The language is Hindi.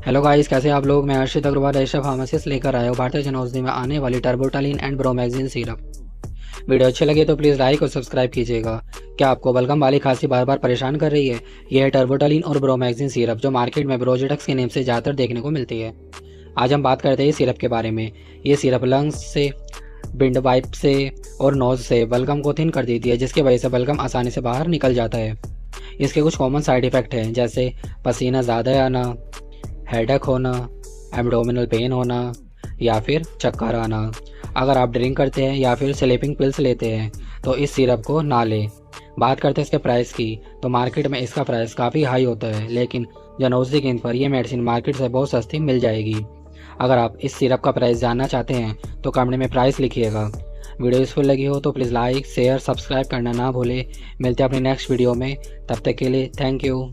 हेलो गाइस, कैसे हैं आप लोग। मैं अर्षित अग्रवाल एशा फार्मासिस्ट लेकर आया हूँ भारतीय जन औषधि में आने वाली टर्बोटालिन एंड ब्रोमैक्सिन सिरप। वीडियो अच्छे लगे तो प्लीज़ लाइक और सब्सक्राइब कीजिएगा। क्या आपको बलगम वाली खांसी बार बार परेशान कर रही है? यह है टर्बोटालिन और ब्रोमैक्सिन सिरप, जो मार्केट में ब्रोजेटक्स के नेम से ज़्यादातर देखने को मिलती है। आज हम बात करते हैं इस सिरप के बारे में। ये सिरप लंग्स से, विंड पाइप से और नोज से बलगम को थिन कर देती है, जिसकी वजह से बलगम आसानी से बाहर निकल जाता है। इसके कुछ कॉमन साइड इफ़ेक्ट हैं, जैसे पसीना ज़्यादा आना, हेडेक होना, एब्डोमिनल पेन होना या फिर चक्कर आना। अगर आप ड्रिंक करते हैं या फिर स्लीपिंग पिल्स लेते हैं तो इस सिरप को ना लें। बात करते हैं इसके प्राइस की, तो मार्केट में इसका प्राइस काफ़ी हाई होता है, लेकिन जनौषधि केंद्र पर यह मेडिसिन मार्केट से बहुत सस्ती मिल जाएगी। अगर आप इस सिरप का प्राइस जानना चाहते हैं तो कमेंट में प्राइस लिखिएगा। वीडियो यूज़फुल लगी हो तो प्लीज़ लाइक शेयर सब्सक्राइब करना ना भूलें। मिलते हैं अपनी नेक्स्ट वीडियो में, तब तक के लिए थैंक यू।